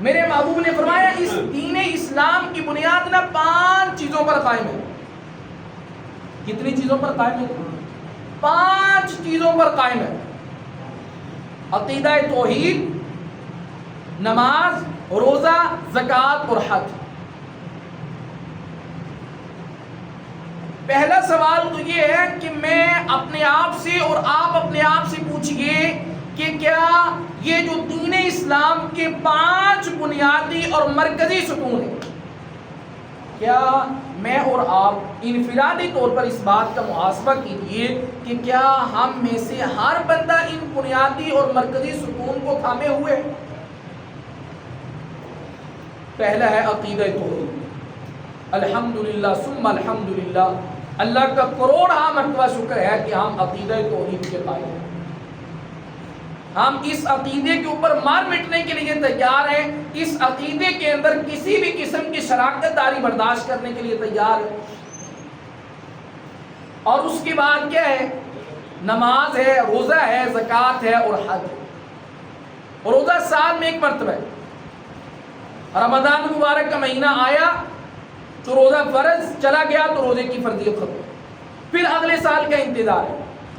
میرے محبوب نے فرمایا اس دین اسلام کی بنیاد نہ 5 چیزوں پر قائم ہے. کتنی چیزوں پر قائم ہے؟ 5 چیزوں پر قائم ہے. عقیدہ توحید، نماز، روزہ، زکوٰۃ اور حج. پہلا سوال تو یہ ہے کہ میں اپنے آپ سے اور آپ اپنے آپ سے پوچھئے کہ کیا یہ جو دین اسلام کے 5 بنیادی اور مرکزی ستون ہیں، کیا میں اور آپ انفرادی طور پر اس بات کا محاسبہ کیجئے کہ کیا ہم میں سے ہر بندہ ان بنیادی اور مرکزی ستون کو تھامے ہوئے؟ پہلا ہے عقیدہ توحید. الحمدللہ ثم الحمدللہ، اللہ کا کروڑا مرتبہ شکر ہے کہ ہم عقیدہ توحید کے قائل ہیں. ہم اس عقیدے کے اوپر مار مٹنے کے لیے تیار ہیں. اس عقیدے کے اندر کسی بھی قسم کی شراکت داری برداشت کرنے کے لیے تیار ہیں. اور اس کے بعد کیا ہے؟ نماز ہے، روزہ ہے، زکوٰۃ ہے اور حج. روزہ سال میں 1 مرتبہ ہے. رمضان مبارک کا مہینہ آیا تو روزہ فرض، چلا گیا تو روزے کی فرضیت ختم، پھر اگلے سال کا انتظار ہے.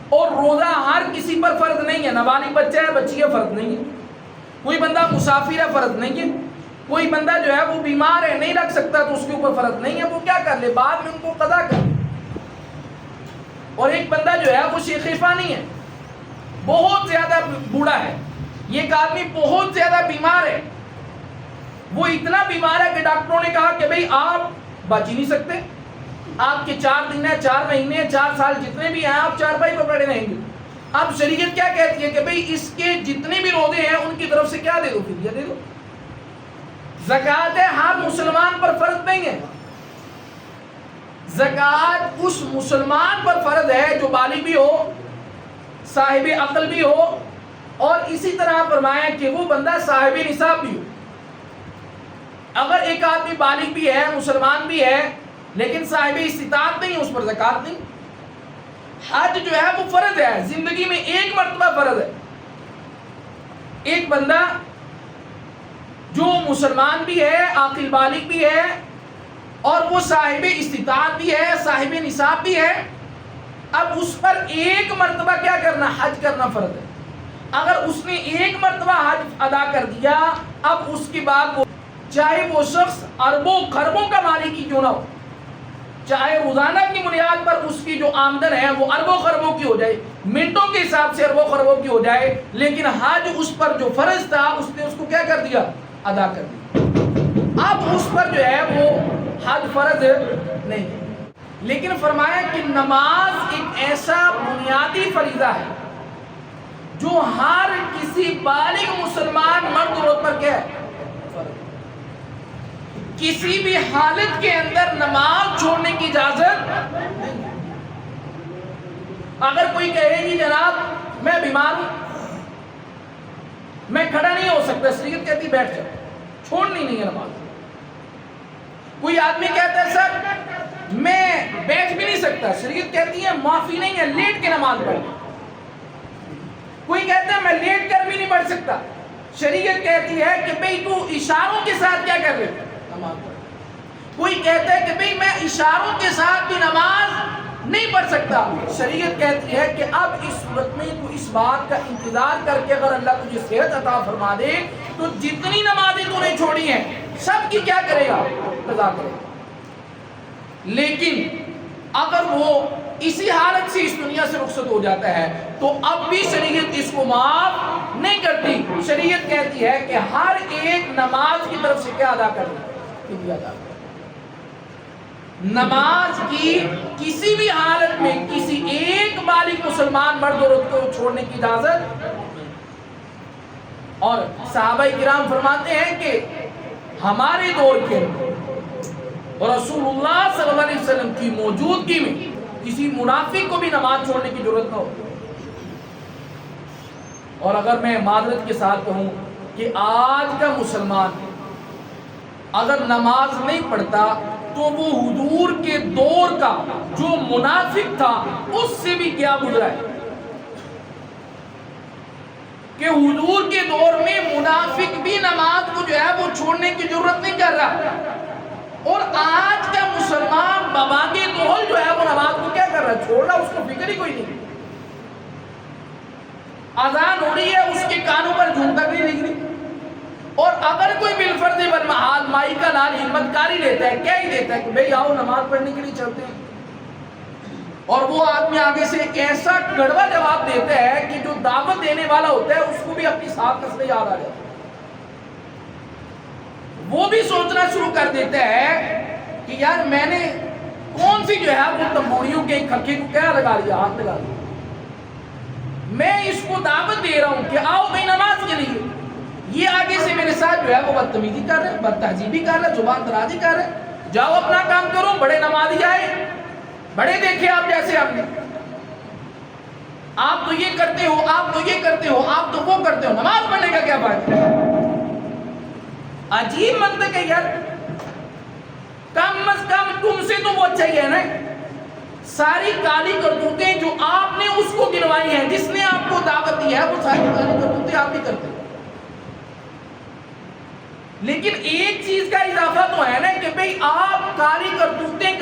اور روزہ ہر کسی پر فرض نہیں ہے. نابالغ بچہ ہے، بچی ہے، فرض نہیں ہے. کوئی بندہ مسافر ہے، فرض نہیں ہے. کوئی بندہ جو ہے وہ بیمار ہے، نہیں رکھ سکتا تو اس کے اوپر فرض نہیں ہے. وہ کیا کر لے، بعد میں ان کو قضا کر. اور ایک بندہ جو ہے وہ شیخ فانی ہے، بہت زیادہ بوڑھا ہے، یہ ایک آدمی بہت زیادہ بیمار ہے. وہ اتنا بیمار ہے کہ ڈاکٹروں نے کہا کہ بھئی آپ بچ ہی نہیں سکتے، آپ کے 4 دن ہیں، 4 مہینے ہیں، 4 سال جتنے بھی ہیں آپ چارپائی پر پڑے رہیں گے. اب شریعت کیا کہتی ہے کہ بھئی اس کے جتنے بھی روزے ہیں ان کی طرف سے کیا دے دو، فدیہ دے دو. زکوٰۃ ہر مسلمان پر فرض نہیں ہے. زکوٰۃ اس مسلمان پر فرض ہے جو بالغ بھی ہو، صاحب عقل بھی ہو، اور اسی طرح فرمایا کہ وہ بندہ صاحب نصاب بھی ہو. اگر ایک آدمی بالغ بھی ہے، مسلمان بھی ہے، لیکن صاحب استطاعت نہیں، اس پر زکوٰۃ نہیں. حج جو ہے وہ فرض ہے، زندگی میں 1 مرتبہ فرض ہے. ایک بندہ جو مسلمان بھی ہے، عاقل بالغ بھی ہے، اور وہ صاحب استطاعت بھی ہے، صاحب نصاب بھی ہے، اب اس پر 1 مرتبہ کیا کرنا، حج کرنا فرض ہے. اگر اس نے 1 مرتبہ حج ادا کر دیا، اب اس کے بعد وہ چاہے وہ شخص اربوں خربوں کا مالک ہی کیوں نہ ہو، چاہے روزانہ کی بنیاد پر اس کی جو آمدن ہے وہ اربوں خربوں کی ہو جائے، منٹوں کے حساب سے اربوں خربوں کی ہو جائے، لیکن حج اس پر جو فرض تھا اس نے اس کو کیا کر دیا، ادا کر دیا. اب اس پر جو ہے وہ حج فرض نہیں. لیکن فرمایا کہ نماز ایک ایسا بنیادی فریضہ ہے جو ہر کسی بالغ مسلمان مرد و عورت پر کیا ہے، کسی بھی حالت کے اندر نماز چھوڑنے کی اجازت نہیں. اگر کوئی کہے کہ جناب میں بیمار ہوں، میں کھڑا نہیں ہو سکتا، شریعت کہتی بیٹھ جاؤ، چھوڑنی نہیں ہے نماز. کوئی آدمی کہتا ہے سر میں بیٹھ بھی نہیں سکتا، شریعت کہتی ہے معافی نہیں ہے، لیٹ کے نماز پڑھ. کوئی کہتا ہے میں لیٹ کر بھی نہیں پڑھ سکتا، شریعت کہتی ہے کہ بھئی تو اشاروں کے ساتھ کیا کر رہے نماز پڑھ. کوئی کہتا ہے کہ بھئی میں اشاروں کے ساتھ بھی نماز نہیں پڑھ سکتا، شریعت کہتی ہے کہ اب اس صورت میں تو اس بات کا انتظار کر کے اگر اللہ تجھے صحت عطا فرما دے تو جتنی نمازیں تو نے چھوڑی ہیں سب کی کیا کرے گا، قضا کرے گا. لیکن اگر وہ اسی حالت سے اس دنیا سے رخصت ہو جاتا ہے تو اب بھی شریعت اس کو معاف نہیں کرتی. شریعت کہتی ہے کہ ہر ایک نماز کی طرف سے کیا ادا کرنا، فدیہ ادا کرنا. نماز کی کسی بھی حالت میں کسی ایک بالغ مسلمان مرد عورت کو چھوڑنے کی اجازت. اور صحابہ کرام فرماتے ہیں کہ ہمارے دور کے رسول اللہ صلی اللہ علیہ وسلم کی موجودگی میں کسی منافق کو بھی نماز چھوڑنے کی ضرورت نہ ہو. اور اگر میں معذرت کے ساتھ کہوں کہ آج کا مسلمان اگر نماز نہیں پڑھتا تو وہ حضور کے دور کا جو منافق تھا اس سے بھی کیا گزرا ہے کہ حضور کے دور میں منافق بھی نماز کو جو ہے وہ چھوڑنے کی ضرورت نہیں کر رہا. اور آج کا مسلمان باباگے دوہل جو ہے وہ نماز کو کیا کر رہا ہے؟ چھوڑ رہا، اس کو فکر ہی کوئی نہیں. اذان ہو رہی ہے، اس کے کانوں پر جھوم تک نہیں لگ رہی. اور اگر کوئی بالفرض والمحال مائی کا لال ہمت کاری لیتا ہے، کیا ہی دیتا ہے کہ بھئی آؤ نماز پڑھنے کے لیے چلتے ہیں، اور وہ آدمی آگے سے ایک ایسا کڑوا جواب دیتا ہے کہ جو دعوت دینے والا ہوتا ہے اس کو بھی اپنی سات نسلیں یاد آ جاتی ہیں. وہ بھی سوچنا شروع کر دیتا ہے کہ یار میں نے کون سی جو ہے وہ تمبوریوں کے کھکے کو کیا لگا لیا، ہاتھ لگا لیا. میں اس کو دعوت دے رہا ہوں کہ آؤ بھئی نماز کے لیے، یہ آگے سے میرے ساتھ جو ہے وہ بدتمیزی کر رہے ہیں، بد تہذیبی کر رہے ہیں، زبان درازی کر رہے ہیں. جاؤ اپنا کام کرو، بڑے نمازی آئے، بڑے دیکھے آپ جیسے ہم نے، آپ تو یہ کرتے ہو، آپ تو یہ کرتے ہو، آپ تو وہ کرتے ہو، نماز پڑھنے کا کیا فائدہ؟ عجیب منطق ہے یار. کم از کم تم سے تو وہ اچھا ہی ہے نا. ساری کالی کرتوتیں جو آپ نے اس کو گنوائی ہیں، جس نے آپ کو دعوت دی ہے، وہ ساری کالی کرتوتیں آپ بھی کرتے ہیں. لیکن ایک چیز کا اضافہ تو ہے نا کہ بھئی آپ کالی کرتوتیں